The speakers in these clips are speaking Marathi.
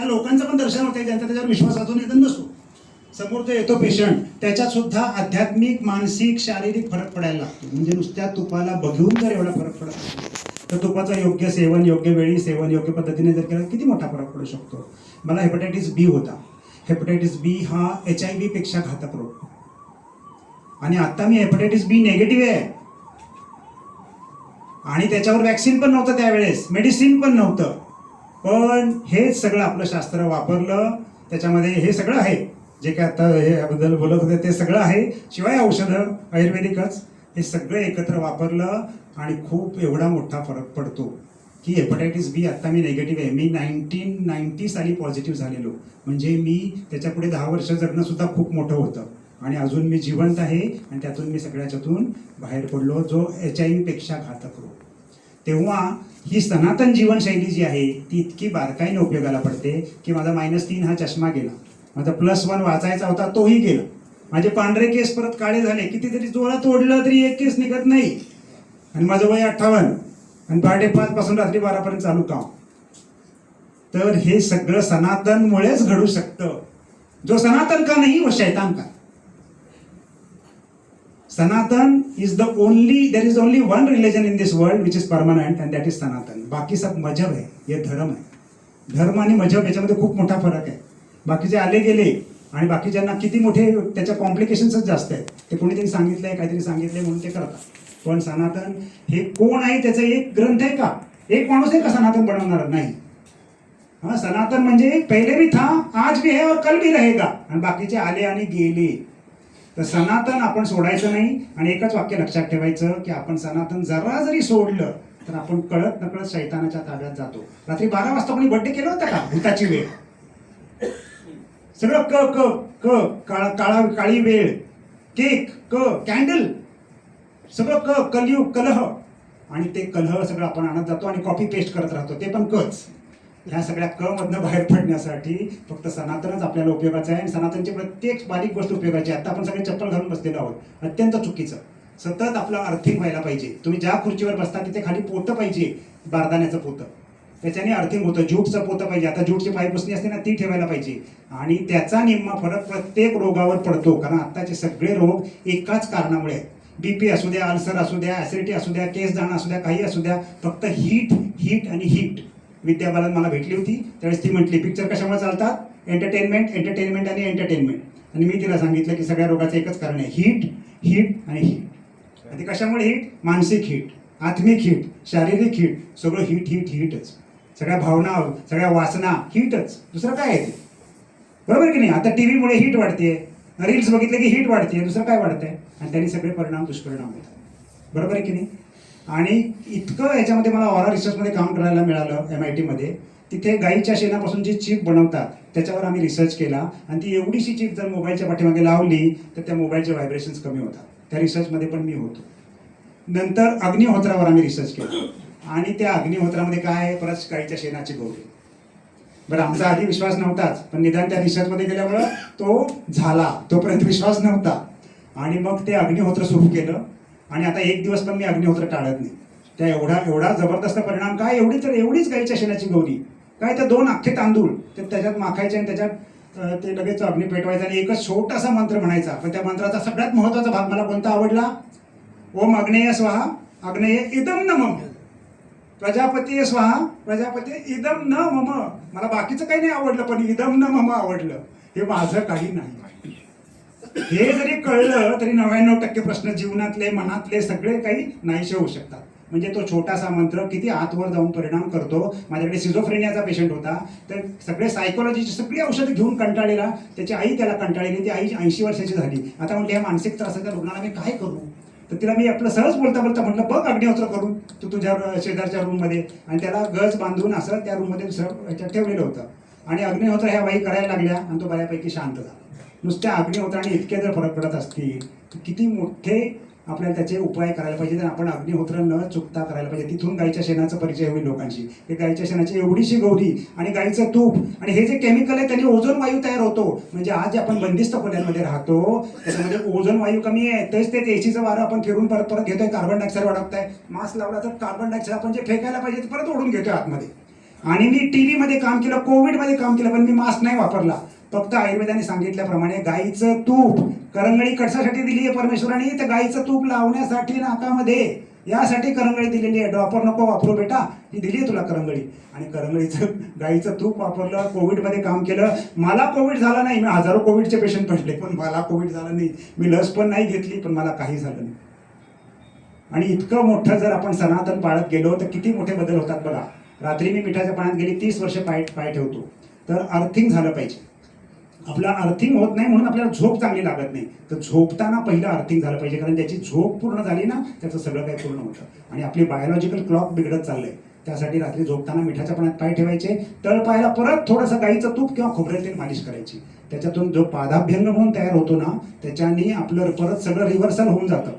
त्या लोकांचं पण दर्शन होते ज्यांचा त्याच्यावर विश्वास अजून येत नसतो. समोर जो येतो पेशंट त्याच्यात सुद्धा आध्यात्मिक, मानसिक, शारीरिक फरक पडायला लागतो. म्हणजे नुसत्या तुपाला बघून जर एवढा फरक पडत असेल तर तुपाचं योग्य सेवन, योग्य वेळी सेवन, योग्य पद्धतीने जर केलं किती मोठा फरक पडू शकतो. मला हेपॅटायटिस बी होता. हेपॅटायटिस बी हा HIV पेक्षा घातक रोग, आणि आता मी हेपॅटायटिस बी निगेटिव्ह आहे, आणि त्याच्यावर वॅक्सिन पण नव्हतं त्यावेळेस, मेडिसिन पण नव्हतं. पण हेच सगळं आपलं शास्त्र वापरलं, त्याच्यामध्ये हे सगळं आहे जे काय आता हे याबद्दल बोलत होते ते सगळं आहे, शिवाय औषधं आयुर्वेदिकच, हे सगळं एकत्र वापरलं आणि खूप एवढा मोठा फरक पडतो की हेपॅटायटिस बी आता मी निगेटिव्ह आहे. मी 1990 साली पॉझिटिव्ह झालेलो, म्हणजे मी त्याच्या पुढे 10 वर्ष जगणं सुद्धा खूप मोठं होतं, आणि अजून मी जिवंत आहे, आणि त्यातून मी सगळ्याच्यातून बाहेर पडलो, जो HIV पेक्षा घातक रोग. तेव्हा ही सनातन जीवनशैली जी आहे ती इतकी बारकाईने उपयोगाला पडते की माझा -3 हा चष्मा गेला, माझा +1 वाचायचा होता तोही गेला, माझे पांढरे केस परत काळे झाले, कितीतरी जोरात ओढलं तरी एक केस निघत नाही, आणि माझं वय 58, आणि पहाटे 5 पासून रात्री 12 पर्यंत चालू काम. तर हे सगळं सनातनमुळेच घडू शकतं. जो सनातन का नाही वो शैतान का. सनातन is the only, there is only one religion in this world which is permanent, and that is सनातन. बाकी सब मजहब है, ये धर्म आहे. धर्म आणि मजहब याच्यामध्ये खूप मोठा फरक आहे. बाकीचे आले गेले, आणि बाकीच्यांना किती मोठे त्याच्या कॉम्प्लिकेशन्सच जास्त आहेत. ते कोणीतरी सांगितलंय, काहीतरी सांगितलंय म्हणून ते करतात. पण सनातन हे कोण आहे, त्याचा एक ग्रंथ आहे का, एक माणूस आहे का सनातन बनवणार? नाही. हाँ, सनातन म्हणजे पहिले भी था, आज भी है और कल भी रहेगा, आणि बाकीचे आले आणि गेले. तर सनातन आपण सोडायचं नाही, आणि एकच वाक्य लक्षात ठेवायचं की आपण सनातन जरा जरी सोडलं तर आपण कळत नकळत शैतानाच्या ताब्यात जातो. रात्री 12 वाजता कोणी बर्थडे केला होता का? भूताची वेळ. सगळं क क क काळा काळी वेळ, केक, क कॅन्डल, सगळं क कलयुग, कलह, आणि ते कलह सगळं आपण आणत जातो आणि कॉपी पेस्ट करत राहतो, ते पण कच. ह्या सगळ्या क मधनं बाहेर पडण्यासाठी फक्त सनातनच आपल्याला उपयोगाचं आहे, आणि सनातनची प्रत्येक बारीक गोष्ट उपयोगाची आहे. आता आपण सगळे चप्पल घालून बसलेलो आहोत, अत्यंत चुकीचं. सतत आपलं अर्थिंग व्हायला पाहिजे. तुम्ही ज्या खुर्चीवर बसता तिथे खाली पोतं पाहिजे, बारदाण्याचं पोतं, त्याच्याने अर्थिंग होतं. ज्यूटचं पोतं पाहिजे, आता ज्यूटची पायपुसणी असते ना, ती ठेवायला पाहिजे, आणि त्याचा निम्मा फरक प्रत्येक रोगावर पडतो. कारण आत्ताचे सगळे रोग एकाच कारणामुळे आहेत. BP असू द्या, अल्सर असू द्या, ऍसिडिटी असू द्या, केस जाणं असू द्या, काही असू द्या, फक्त हीट, हीट आणि हीट. विद्या बालन मला भेटली होती त्यावेळेस ती म्हटली, पिक्चर कशामुळे चालतात? एंटरटेनमेंट, एंटरटेनमेंट आणि एंटरटेनमेंट. आणि मी तिला सांगितलं की सगळ्या रोगाचं एकच कारण आहे, हीट, हीट आणि हीट. आणि कशामुळे हीट? मानसिक हीट, आत्मिक हीट, शारीरिक हीट, सगळं हीट हीट हीटच. सगळ्या भावना, सगळ्या वासना हीटच, दुसरं काय आहे ते? बरोबर की नाही? आता टीव्हीमुळे हीट वाढते, रील्स बघितले की हीट वाढते, दुसरं काय वाढतंय? आणि त्यांनी सगळे परिणाम, दुष्परिणाम होतात. बरोबर आहे की नाही? आणि इतकं याच्यामध्ये मला ऑरा रिसर्चमध्ये काम करायला मिळालं MIT मध्ये. तिथे गाईच्या शेणापासून जी चिप बनवतात त्याच्यावर आम्ही रिसर्च केला, आणि ती एवढीशी चिप जर मोबाईलच्या पाठीमागे लावली तर त्या मोबाईलचे व्हायब्रेशन्स कमी होतात. त्या रिसर्चमध्ये पण मी होतो. नंतर अग्निहोत्रावर आम्ही रिसर्च केला, आणि त्या अग्निहोत्रामध्ये काय आहे? परत गाईच्या शेणाची गौरी. बरं, आमचा आधी विश्वास नव्हताच, पण निदान त्या रिसर्चमध्ये गेल्यामुळं तो झाला, तोपर्यंत विश्वास नव्हता. आणि मग ते अग्निहोत्र सुरू केलं, आणि आता एक दिवस पण मी अग्निहोत्र टाळत नाही. त्या एवढा जबरदस्त परिणाम काय? एवढीच गाईच्या शेणाची गौरी, काय त्या 2 अख्खे तांदूळ त्याच्यात माखायचे, आणि त्याच्यात ते लगेच अग्नी पेटवायचा, आणि एकच छोटासा मंत्र म्हणायचा. पण त्या मंत्राचा सगळ्यात महत्वाचा भाग मला कोणता आवडला? ओम अग्नेय स्वाहा, अग्नेय इदम न मम, प्रजापती स्वाहा, प्रजापती इदम न मम. मला बाकीचं काही नाही आवडलं, पण इदम न मम आवडलं. हे माझं काही नाही. हे जरी कळलं तरी 99% प्रश्न जीवनातले, मनातले सगळे काही नाहीसे होऊ शकतात. म्हणजे तो छोटासा मंत्र किती आतवर जाऊन परिणाम करतो. माझ्याकडे सिझोफ्रेनियाचा पेशंट होता, तर सगळे सायकोलॉजीची सगळी औषधं घेऊन कंटाळलेला. त्याची आई त्याला कंटाळलेली, ती आई 80 वर्षाची झाली. आता म्हटली, या मानसिक त्रासाच्या रुग्णाला मी काय करू? तर तिला मी आपलं सहज बोलता बोलता म्हटलं, बघ अग्निहोत्र करून तू तुझ्या शेजारच्या रूममध्ये. आणि त्याला गज बांधून असं त्या रूममध्ये दुसरं ह्याच्यात ठेवलेलं होतं, आणि अग्निहोत्र ह्या बाई करायला लागल्या, आणि तो बऱ्यापैकी शांत झाला. नुसत्या अग्निहोत्राने इतके जर फरक पडत असतील तर किती मोठे आपल्याला त्याचे उपाय करायला पाहिजे. तर आपण अग्निहोत्र न चुकता करायला पाहिजे. तिथून गाईच्या शेणाचा परिचय होईल लोकांशी. हे गाईच्या शेणाची एवढीशी गौरी, आणि गाईचं तूप, आणि हे जे केमिकल आहे त्याने ओझोन वायू तयार होतो. म्हणजे आज जे आपण बंदिस्त खोल्यांमध्ये राहतो त्याच्यामध्ये ओझोन वायू कमी आहे, तेच ते एसीचं वारं आपण फिरून परत परत घेतोय, कार्बन डायऑक्साईड वाढवत आहे. मास्क लावला तर कार्बन डायऑक्साईड आपण जे फेकायला पाहिजे ते परत ओढून घेतोय आतमध्ये. आणि मी टीव्हीमध्ये काम केलं, कोविडमध्ये काम केलं, पण मी मास्क नाही वापरला. फक्त आयुर्वेदाने सांगितल्याप्रमाणे गाईचं तूप, करंगळी कशासाठी दिली आहे परमेश्वराने? तर गाईचं तूप लावण्यासाठी नाकामध्ये, यासाठी करंगळी दिलेली आहे. ड्रॉपर नको वापरू बेटा, ही दिली आहे तुला करंगळी. आणि करंगळीचं गाईचं तूप वापरलं, कोविडमध्ये काम केलं. मला कोविड झाला नाही, मी हजारो कोविडचे पेशंट पडले, पण मला कोविड झाला नाही. मी लस पण नाही घेतली, पण मला काही झालं नाही. आणि इतकं मोठं जर आपण सनातन पाळत गेलो तर किती मोठे बदल होतात बघा. रात्री मी मिठाच्या पाण्यात गेली 30 वर्ष पाय ठेवतो, तर अर्थिंग झालं पाहिजे. आपलं अर्थिंग होत नाही म्हणून आपल्याला झोप चांगली लागत नाही, तर झोपताना पहिलं अर्थिंग झालं पाहिजे, कारण त्याची झोप पूर्ण झाली ना, त्याचं सगळं काही पूर्ण होतं. आणि आपली बायोलॉजिकल क्लॉक बिघडत चाललंय. त्यासाठी रात्री झोपताना मिठाच्या पाण्यात पाय ठेवायचे, तळपायाला परत थोडंसं गाईचं तूप किंवा खोबरेल तेल मालिश करायची. त्याच्यातून जो पादाभ्यंग म्हणून तयार होतो ना, त्याच्याने आपलं परत सगळं रिव्हर्सल होऊन जातं.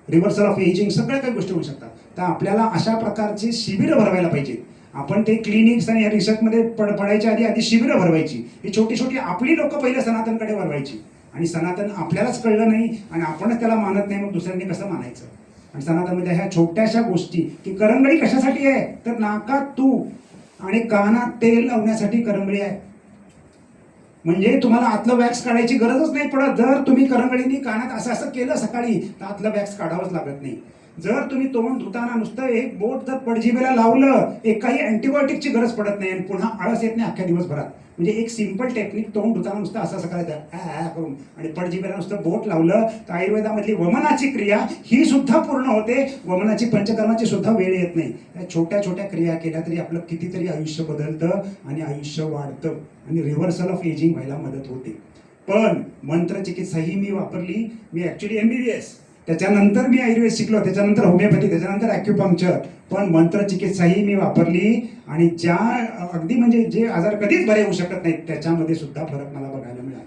रिव्हर्सल ऑफ एजिंग, सगळ्या काही गोष्टी होऊ शकतात. तर आपल्याला अशा प्रकारची शिबिरं भरवायला पाहिजे. आपण ते क्लिनिक्स आणि रिसर्चमध्ये पडायच्या आधी शिबिरं भरवायची. ही छोटी छोटी आपली लोक पहिले सनातनकडे भरवायची. आणि सनातन आपल्यालाच कळलं नाही आणि आपणच त्याला मानत नाही, मग दुसऱ्यांनी कसं मानायचं? आणि सनातनमध्ये ह्या छोट्याशा गोष्टी, की करंगळी कशासाठी आहे? तर नाकात तूप आणि कानात तेल लावण्यासाठी करंगळी आहे. म्हणजे तुम्हाला आतलं वॅक्स काढायची गरजच नाही पडत. जर तुम्ही करंगळीने कानात असं असं केलं सकाळी, तर आतलं वॅक्स काढावंच लागत नाही. जर तुम्ही तोंड धुताना नुसतं एक बोट जर पडजिभेला लावलं, एक काही अँटीबायोटिकची गरज पडत नाही आणि पुन्हा आळस येत नाही अख्ख्या दिवसभरात. म्हणजे एक सिंपल टेक्निक, तोंड धुताना नुसतं असं असं करायचं करून आणि पडजिभेला नुसतं बोट लावलं, तर आयुर्वेदामधली वमनाची क्रिया ही सुद्धा पूर्ण होते. वमनाची पंचकर्माची सुद्धा वेळ येत नाही. त्या छोट्या छोट्या क्रिया केल्या तरी आपलं कितीतरी आयुष्य बदलतं आणि आयुष्य वाढतं आणि रिव्हर्सल ऑफ एजिंग व्हायला मदत होते. पण मंत्रचिकित्सा ही मी वापरली. मी ॲक्च्युली MBBS, त्याच्यानंतर मी आयुर्वेद शिकलो, त्याच्यानंतर होमिओपॅथी, त्याच्यानंतर ॲक्युपंक्चर, पण मंत्रचिकित्साही मी वापरली. आणि ज्या अगदी म्हणजे जे आजार कधीच बरे होऊ शकत नाहीत, त्याच्यामध्ये सुद्धा फरक मला बघायला मिळाला.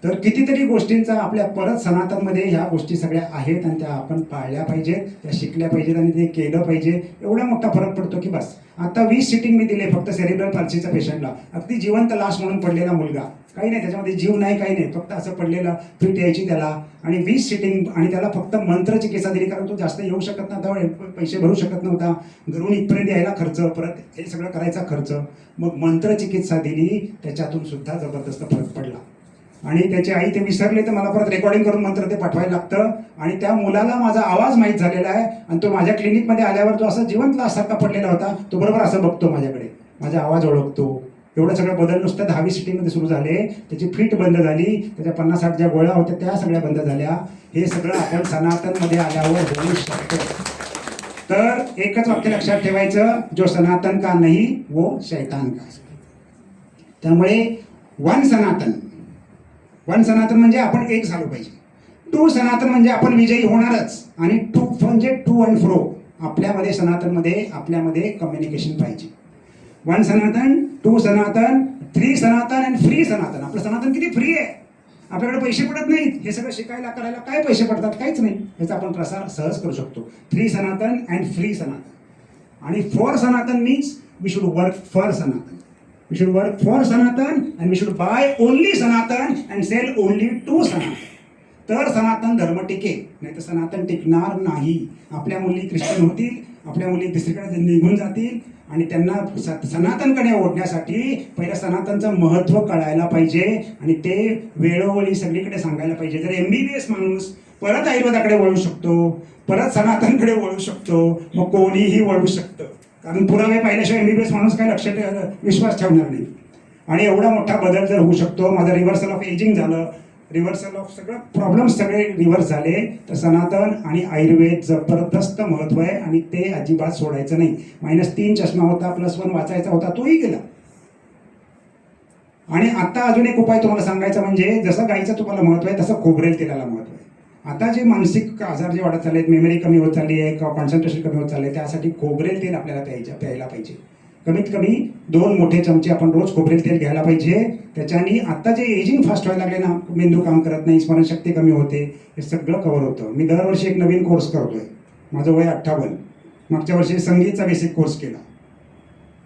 तर कितीतरी गोष्टींचा आपल्या परत सनातनमध्ये ह्या गोष्टी सगळ्या आहेत आणि त्या आपण पाळल्या पाहिजेत, त्या शिकल्या पाहिजेत आणि ते केलं पाहिजे. एवढा मोठा फरक पडतो की बस. आता 20 सिटिंग मी दिले फक्त सेरिब्रल पाल्सीच्या पेशंटला. अगदी जिवंत लाश म्हणून पडलेला मुलगा, काही नाही त्याच्यामध्ये, जीव नाही काही नाही, फक्त असं पडलेलं, फिट यायची त्याला. आणि 20 सिटिंग, आणि त्याला फक्त मंत्रचिकित्सा दिली, कारण तो जास्त येऊ शकत नव्हता, पैसे भरू शकत नव्हता, घरून इथपर्यंत यायला खर्च, परत हे सगळं करायचा खर्च. मग मंत्रचिकित्सा दिली, त्याच्यातून सुद्धा जबरदस्त फरक पडला. आणि त्याची आई ते विसरले, तर मला परत रेकॉर्डिंग करून मंत्र ते पाठवायला लागतं. आणि त्या मुलाला माझा आवाज माहीत झालेला आहे आणि तो माझ्या क्लिनिकमध्ये आल्यावर तो असं जिवंत लाशसारखा पडलेला होता. तो बरोबर असं बघतो माझ्याकडे, माझा आवाज ओळखतो. एवढं सगळं बदल नुसतं 10वी सिटिंगमध्ये सुरू झाले. त्याची फिट बंद झाली, त्याच्या 50-60 ज्या गोळ्या होत्या त्या सगळ्या बंद झाल्या. हे सगळं आपण सनातनमध्ये आल्यावर होऊ शकतं. तर एकच वाक्य लक्षात ठेवायचं, जो सनातन का नाही वो शैतान का. त्यामुळे वन सनातन म्हणजे आपण एक झालो पाहिजे. टू सनातन म्हणजे आपण विजयी होणारच. आणि टू म्हणजे टू अँड फ्रो. आपल्यामध्ये सनातनमध्ये आपल्यामध्ये कम्युनिकेशन पाहिजे. वन सनातन, टू सनातन, थ्री सनातन अँड फ्री सनातन. आपलं सनातन किती फ्री आहे. आपल्याकडे पैसे पडत नाहीत. हे सगळं शिकायला करायला काय पैसे पडतात? काहीच नाही. याचा आपण प्रसार सहज करू शकतो. थ्री सनातन अँड फ्री सनातन. आणि for Sanatan means we should work for Sanatan. We should work for Sanatan and we should buy only Sanatan and sell only to Sanatan. तर सनातन धर्म टिकेल, नाही तर सनातन टिकणार नाही. आपल्या मुली ख्रिश्चन होतील, आपल्या मुली दुसरीकडे निघून जातील आणि त्यांना सनातनकडे ओढण्यासाठी पहिलं सनातनचं महत्त्व कळायला पाहिजे आणि ते वेळोवेळी सगळीकडे सांगायला पाहिजे. जर MBBS माणूस परत आयुर्वेदाकडे वळू शकतो, परत सनातनकडे वळू शकतो, मग कोणीही वळू शकतं. कारण पुरावे पाहिल्याशिवाय MBBS माणूस काय विश्वास ठेवणार नाही. आणि एवढा मोठा बदल जर होऊ शकतो, माझं रिव्हर्सल ऑफ एजिंग झालं, रिव्हर्सल ऑफ सगळं प्रॉब्लेम्स सगळे रिव्हर्स झाले, तर सनातन आणि आयुर्वेद जबरदस्त महत्त्व आहे आणि ते अजिबात सोडायचं नाही. -3 चष्मा होता, +1 वाचायचा होता, तोही गेला. आणि आता अजून एक उपाय तुम्हाला सांगायचा, म्हणजे जसं गाईचं तुम्हाला महत्त्व आहे तसं खोबरेल तेलाला महत्त्व आहे. आता जे मानसिक आजार जे वाढत चालले आहेत, मेमरी कमी होत चालली आहे, कॉन्सन्ट्रेशन कमी होत चालले आहे, त्यासाठी खोबरेल तेल आपल्याला प्यायला पाहिजे. कमीत कमी 2 मोठे चमचे आपण रोज खोबरेल तेल घ्यायला पाहिजे. त्याच्याने आता जे एजिंग फास्ट व्हायला लागले ना, मेंदू काम करत नाही, स्मरणशक्ती कमी होते, हे सगळं कव्हर होतं. मी दरवर्षी एक नवीन कोर्स करतोय. माझं वय 58. मागच्या वर्षी संगीतचा बेसिक कोर्स केला.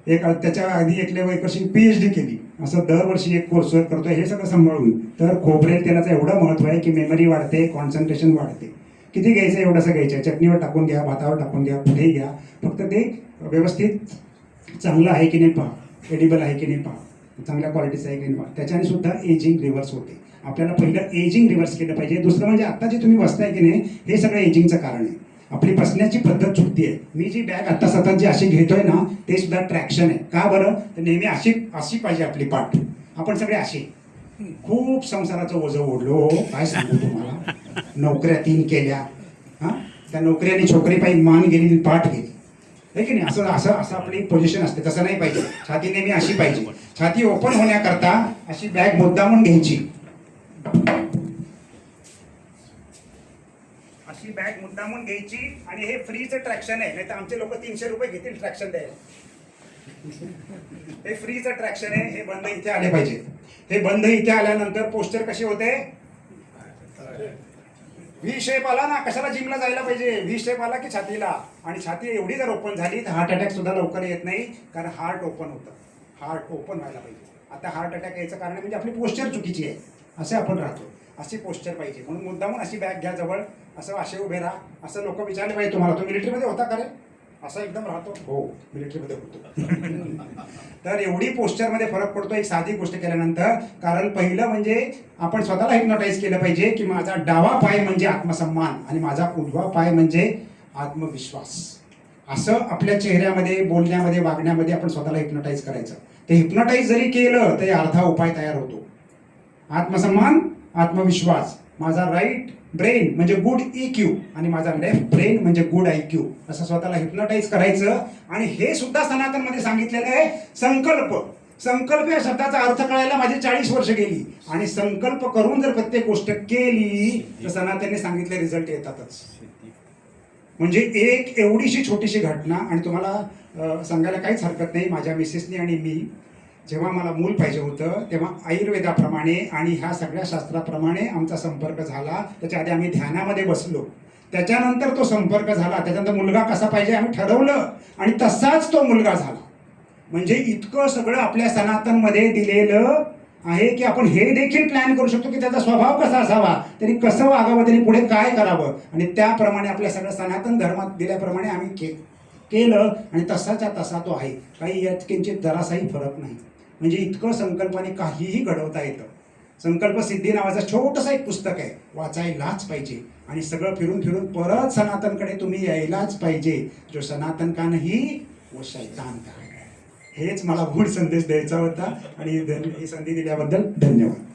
त्याच्या आधी एक वर्षी PhD केली. असं दरवर्षी एक कोर्स करतोय, हे सगळं सांभाळून. तर खोबरेल तेलाचं एवढं महत्त्व आहे की मेमरी वाढते, कॉन्सन्ट्रेशन वाढते. किती घ्यायचं? एवढंसं घ्यायचं. चटणीवर टाकून घ्या, भातावर टाकून घ्या, कुठेही घ्या, फक्त ते व्यवस्थित चांगलं आहे की नाही पहा, एडिबल आहे की नाही पहा, चांगल्या क्वालिटीचं आहे की नाही पहा. त्याच्याने सुद्धा एजिंग रिव्हर्स होते. आपल्याला पहिलं एजिंग रिव्हर्स केलं पाहिजे. दुसरं म्हणजे आता जे तुम्ही बसताय की नाही, हे सगळं एजिंगचं कारण आहे. आपली बसण्याची पद्धत चुकती आहे. मी जी बॅग आता सतत जी अशी घेतोय ना, ते सुद्धा ट्रॅक्शन आहे. का बरं? तर नेहमी अशी अशी पाहिजे आपली पाठ. आपण सगळे असे खूप संसाराचं ओझं ओढलो हो, काय सांगू तुम्हाला. नोकऱ्या 3 केल्या, हां, त्या नोकऱ्याने छोकरी पाहिजे, मान गेली, पाठ गेली, आहे की नाही. असं असं असं आपली पोझिशन असते. तसं नाही पाहिजे. छाती नेहमी अशी पाहिजे. छाती ओपन होण्याकरता अशी बॅग मुद्दामून घ्यायची. अशी बॅग मुद्दामून घ्यायची. आणि हे फ्रीचं ट्रॅक्शन आहे, नाही तर आमचे लोक 300 रुपये घेतील ट्रॅक्शन द्यायला. हे फ्रीचं ट्रॅक्शन आहे. हे बंद इथे आले पाहिजे. हे बंद इथे आल्यानंतर पोस्चर कशी होते, व्ही शेप आला ना. कशाला जिमला जायला पाहिजे, व्ही शेप आला की छातीला. आणि छाती एवढी जर ओपन झाली तर हार्ट अटॅक सुद्धा लवकर येत नाही, कारण हार्ट ओपन होतं. हार्ट ओपन व्हायला पाहिजे. आता हार्ट अटॅक यायचं कारण म्हणजे आपली पोस्चर चुकीची आहे. असे आपण राहतो. अशी पोस्चर पाहिजे. म्हणून मुद्दामून अशी बॅग घ्या जवळ, असं असे उभे राहा. असं लोक विचारले पाहिजे तुम्हाला, तो मिलिटरीमध्ये होता का रे, असं एकदम राहतो. हो, मिलिटरीमध्ये होतो. तर एवढी पोस्चरमध्ये फरक पडतो एक साधी गोष्ट केल्यानंतर. कारण पहिलं म्हणजे आपण स्वतःला हिप्नोटाईज केलं पाहिजे की माझा डावा पाय म्हणजे आत्मसन्मान आणि माझा उजवा पाय म्हणजे आत्मविश्वास. असं आपल्या चेहऱ्यामध्ये, बोलण्यामध्ये, वागण्यामध्ये आपण स्वतःला हिप्नोटाईज करायचं. ते हिप्नोटाईज जरी केलं तरी अर्धा उपाय तयार होतो. आत्मसन्मान, आत्मविश्वास. माझा राईट ब्रेन म्हणजे गुड EQ आणि माझा लेफ्ट ब्रेन म्हणजे गुड IQ. असं स्वतःला हिप्नोटाईज करायचं. आणि हे सुद्धा सनातनमध्ये सांगितलेलं आहे. संकल्प. संकल्प या शब्दाचा अर्थ कळायला माझी 40 वर्ष गेली. आणि संकल्प करून जर प्रत्येक गोष्ट केली तर सनातनने सांगितले रिझल्ट येतातच. म्हणजे एक एवढीशी छोटीशी घटना, आणि तुम्हाला सांगायला काहीच हरकत नाही. माझ्या मिसेसने आणि मी जेव्हा मला मूल पाहिजे होतं तेव्हा आयुर्वेदाप्रमाणे आणि ह्या सगळ्या शास्त्राप्रमाणे आमचा संपर्क झाला. त्याच्या आधी आम्ही ध्यानामध्ये बसलो, त्याच्यानंतर तो संपर्क झाला. त्याच्यानंतर मुलगा कसा पाहिजे आम्ही ठरवलं आणि तसाच तो मुलगा झाला. म्हणजे इतकं सगळं आपल्या सनातनमध्ये दिलेलं आहे की आपण हे देखील प्लॅन करू शकतो की त्याचा स्वभाव कसा असावा, त्यांनी कसं वागावं, त्यांनी पुढे काय करावं. आणि त्याप्रमाणे आपल्या सगळ्या सनातन धर्मात दिल्याप्रमाणे आम्ही केलं आणि तसाच्या तसा तो आहे. काही यात किंचित जरासाही फरक नाही. म्हणजे इतकं संकल्पाने काहीही घडवता येतं. संकल्प सिद्धी नावाचं छोटंसं एक पुस्तक आहे, वाचायलाच पाहिजे. आणि सगळं फिरून फिरून परत सनातनकडे तुम्ही यायलाच पाहिजे. जो सनातन का नाही वो शैतान का है. हेच मला गूढ संदेश द्यायचा होता. आणि ही संधी दिल्याबद्दल धन्यवाद.